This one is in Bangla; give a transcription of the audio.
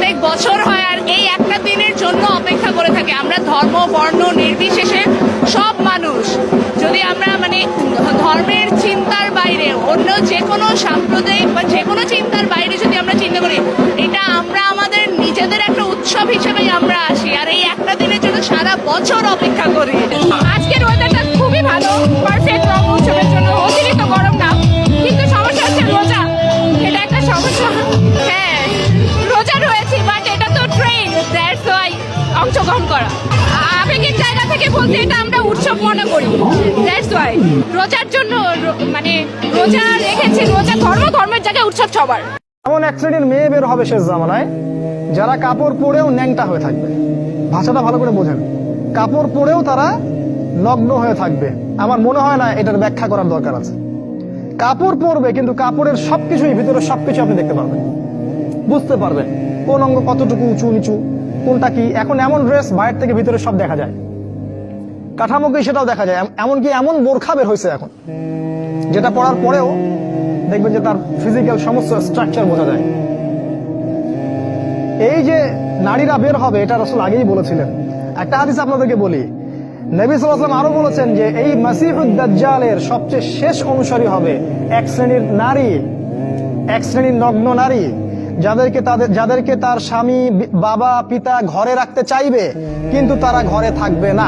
অনেক বছর হয় আর এই একটা দিনের জন্য অপেক্ষা করে থাকে। আমরা ধর্ম বর্ণ নির্বিশেষে সব মানুষ, যদি আমরা মানে ধর্মের চিন্তার বাইরে অন্য যে কোনো সাম্প্রদায়িক বা যে কোনো চিন্তার বাইরে যদি আমরা চিন্তা করি, এটা আমরা আমাদের নিজেদের একটা উৎসব হিসেবেই আমরা আসি আর এই একটা দিনের জন্য সারা বছর অপেক্ষা করি। আজকের ওয়েদারটা খুবই ভালো, পারফেক্ট রং উৎসবের জন্য। অতিরিক্ত গরম না, কিন্তু সমস্যা হচ্ছে রোজা, এটা একটা সমস্যা। হ্যাঁ, রোজা রয়েছি, বাট এটা তো ট্রেন, দ্যাটস ওয়াই অংশগ্রহণ করা। আবেগের জায়গা থেকে বলতে এটা আমরা উৎসব মনে করি, দ্যাটস ওয়াই। রোজার জন্য মানে রোজা রেখেছি, রোজা ধর্মের জায়গায় উৎসব সবার। এমন এক শ্রেণীর মেয়ে বের হবে শেষ জামানায়, যারা কাপড় পরেও ন্যাংটা হয়ে থাকবে। ভাষাটা ভালো করে বোঝেন, কাপড় পরেও তারা নগ্ন হয়ে থাকবে। আমার মনে হয় না এটার ব্যাখ্যা করার দরকার আছে। কাপড় পরবে কিন্তু কাপড়ের সবকিছুই, ভিতরে সবকিছু আপনি দেখতে পারবেন, বুঝতে পারবেন কোন অঙ্গ কতটুকু উঁচু নিচু, কোনটা কি। এখন এমন ড্রেস বাইরে থেকে ভিতরে সব দেখা যায়, কাঠামোকে সেটাও দেখা যায়। এমনকি এমন বোরখা বের হয়েছে এখন, যেটা পরার পরেও দেখবেন যে তার ফিজিক্যাল সমস্ত স্ট্রাকচার বোঝা যায়। এই যে নারীরা বের হবে, এটা রাসূল আগেই বলেছিলেন। একটা হাদিস আপনাদেরকে বলি, নবী সাল্লাল্লাহু আলাইহি ওয়াসাল্লাম আরো বলেছেন যে এই মাসিহুদ দাজ্জালের সবচেয়ে শেষ অনুসারী হবে এক শ্রেণীর নারী, এক শ্রেণীর নগ্ন নারী, যাদেরকে তার স্বামী বাবা পিতা ঘরে রাখতে চাইবে কিন্তু তারা ঘরে থাকবে না।